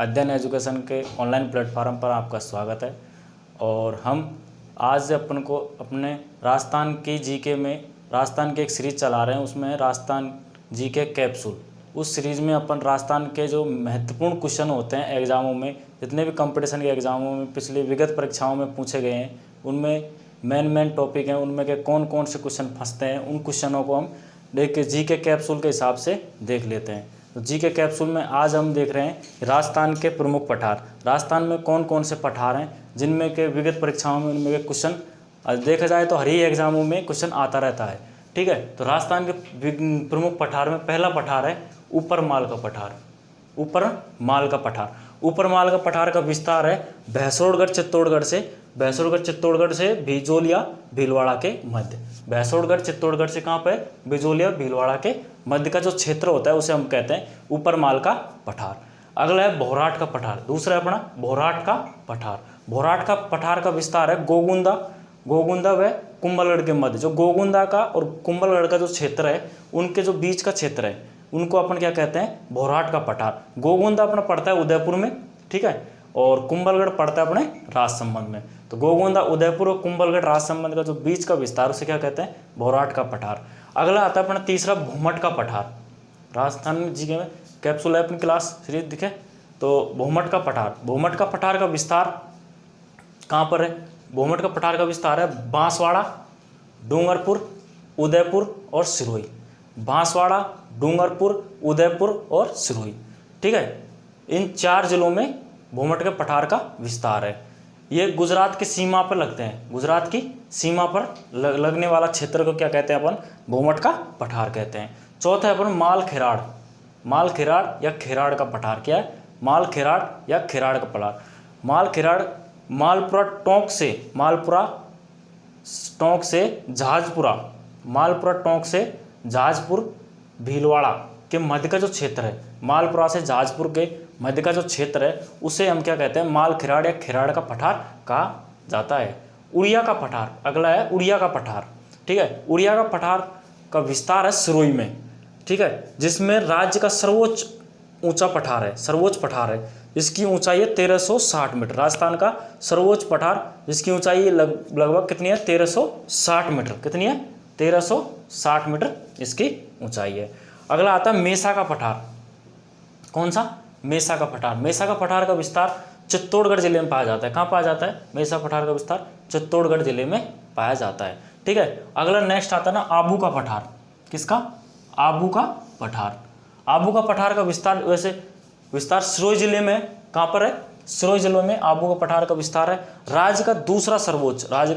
अध्ययन एजुकेशन के online platform पर आपका स्वागत है। और हम आज अपन को अपने राजस्थान की जीके में राजस्थान की एक सीरीज चला रहे हैं, उसमें है राजस्थान जीके कैप्सूल। उस सीरीज़ में अपन राजस्थान के जो महत्वपूर्ण क्वेश्चन होते हैं एग्ज़ामों में, जितने भी कंपटीशन के एग्ज़ामों में पिछली विगत परीक्षाओं में पूछे गए हैं, उनमें मेन टॉपिक हैं, उनमें के कौन कौन से क्वेश्चन फंसते हैं, उन क्वेश्चनों को हम देख के जीके कैप्सूल के हिसाब से देख लेते हैं। तो जीके कैप्सूल में आज हम देख रहे हैं राजस्थान के प्रमुख पठार। राजस्थान में कौन कौन से पठार हैं जिनमें के विगत परीक्षाओं में उनमें के क्वेश्चन देखा जाए तो हर ही एग्जामों में क्वेश्चन आता रहता है। ठीक है, तो राजस्थान के प्रमुख पठार में पहला पठार है ऊपर माल का पठार। ऊपर माल का पठार, ऊपर माल का पठार का विस्तार है भैंसोड़गढ़ चित्तौड़गढ़ से भिजोलिया भीलवाड़ा के मध्य। भैंसोड़गढ़ चित्तौड़गढ़ से कहाँ पे? भिजोलिया भीलवाड़ा के मध्य का जो क्षेत्र होता है उसे हम कहते हैं ऊपर माल का पठार। अगला है भौराट का पठार, दूसरा है अपना भौराट का पठार। भौराट का पठार का विस्तार है गोगुंदा व कुंभलगढ़ के मध्य। जो गोगुंदा का और कुंभलगढ़ का जो क्षेत्र है, उनके जो बीच का क्षेत्र है, उनको अपन क्या कहते हैं? भौराट का पठार। गोगुंदा अपना पड़ता है उदयपुर में, ठीक है, और कुंभलगढ़ पड़ता है अपने राजसमंद में। तो गोगुंदा, उदयपुर और कुंभलगढ़ राजसमंद का जो बीच का विस्तार, उसे क्या कहते हैं? भौराट का पठार। अगला आता है अपना तीसरा भूमट का पठार। राजस्थान जी के में कैप्सूल है अपनी क्लास सीरीज दिखे तो भूमट का पठार का विस्तार कहाँ पर है? भूमट का पठार का विस्तार है बांसवाड़ा, डूंगरपुर, उदयपुर और सिरोही। बांसवाड़ा, डूंगरपुर, उदयपुर और सिरोही, ठीक है, इन 4 जिलों में भूमट के पठार का विस्तार है। ये गुजरात की सीमा पर लगते हैं, गुजरात की सीमा पर लगने वाला क्षेत्र को क्या कहते हैं? अपन भूमट का पठार कहते हैं। चौथा है अपन माल खेराड़ या खेराड़ का पठार। क्या है? माल खेराड़ या खेराड़ का पठार। माल खेराड़ मालपुरा टोंक से जहाजपुर भीलवाड़ा के मध्य का जो क्षेत्र है, मालपुरा से जहाजपुर के मध्य का जो क्षेत्र है, उसे हम क्या कहते हैं? माल खेराड़ या खेराड़ का पठार कहा जाता है। उड़िया का पठार, अगला है उड़िया का पठार, ठीक है। उड़िया का पठार का विस्तार है सिरोही में, ठीक है, जिसमें राज्य का सर्वोच्च पठार है। इसकी ऊंचाई है 1360 मीटर। राजस्थान का सर्वोच्च पठार जिसकी ऊंचाई लगभग कितनी है? 1360 मीटर। कितनी है? 1360 मीटर इसकी ऊंचाई है। अगला आता है मेसा का पठार। कौन सा? मेसा का पठार। मेसा का पठार का विस्तार चित्तौड़गढ़ जिले में पाया जाता है। कहाँ पाया जाता है? मेसा पठार का विस्तार चित्तौड़गढ़ जिले में पाया जाता है, ठीक है। अगला नेक्स्ट आता है ना आबू का पठार। किसका? आबू का पठार। आबू का पठार का विस्तार सिरोही जिले में कहाँ पर है? सिरोही जिले में आबू का पठार का विस्तार है। राज्य का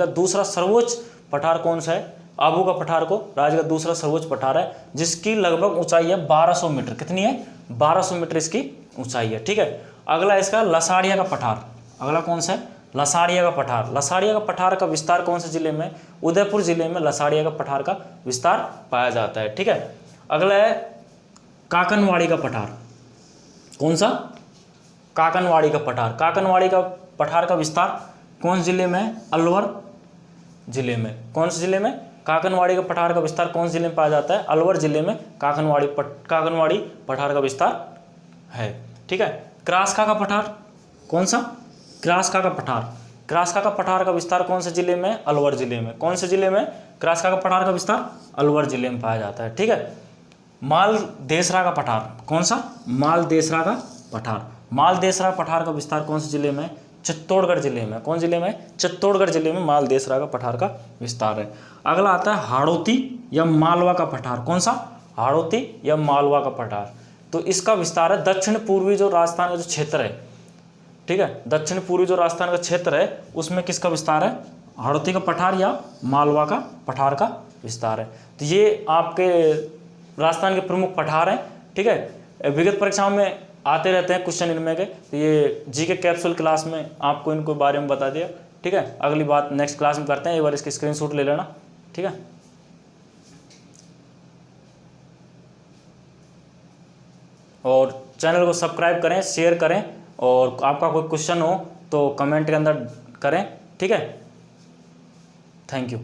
दूसरा सर्वोच्च पठार कौन सा है? आबू का पठार को राज्य का दूसरा सर्वोच्च पठार है, जिसकी लगभग ऊंचाई है 1200 मीटर। कितनी है? 1200 मीटर इसकी ऊंचाई है, ठीक है। अगला इसका लसाड़िया का पठार। अगला कौन सा है? लसाड़िया का पठार। लसाड़िया का पठार का विस्तार कौन से जिले में? उदयपुर जिले में लसाड़िया का पठार का विस्तार पाया जाता है, ठीक है। अगला है काकनवाड़ी का पठार। कौन सा? काकनवाड़ी का पठार। काकनवाड़ी का पठार का विस्तार कौन जिले में? अलवर जिले में। कौन से जिले में? काकनवाड़ी का पठार का विस्तार कौन जिले में पाया जाता है? अलवर जिले में काकनवाड़ी पठार का विस्तार है, ठीक है। क्रास्का का पठार। कौन सा? क्रास्का का पठार। क्रास्का का पठार का विस्तार कौन से जिले में? अलवर जिले में। कौन से जिले में क्रास्का का पठार का विस्तार? अलवर जिले में पाया जाता है, ठीक है। मालदेसरा का पठार। कौन सा? मालदेसरा का पठार। मालदेसरा पठार का विस्तार कौन से जिले में? चित्तौड़गढ़ जिले में। कौन जिले में? चित्तौड़गढ़ जिले में मालदेसरा का पठार का विस्तार है। अगला आता है हाड़ौती या मालवा का पठार। कौन सा? हाड़ौती या मालवा का पठार। तो इसका विस्तार है दक्षिण पूर्वी जो राजस्थान का जो क्षेत्र है, ठीक है, दक्षिण पूर्वी जो राजस्थान का क्षेत्र है, उसमें किसका विस्तार है? हाड़ौती का पठार या मालवा का पठार का विस्तार है। तो ये आपके राजस्थान के प्रमुख पठार हैं, ठीक है। विगत परीक्षाओं में आते रहते हैं क्वेश्चन इनमें के, तो ये जीके कैप्सूल क्लास में आपको इनको बारे में बता दिया, ठीक है। अगली बात नेक्स्ट क्लास में करते हैं, एक बार इसकी स्क्रीनशॉट ले लेना, ठीक है। और चैनल को सब्सक्राइब करें, शेयर करें, और आपका कोई क्वेश्चन हो तो कमेंट के अंदर करें, ठीक है। Thank you.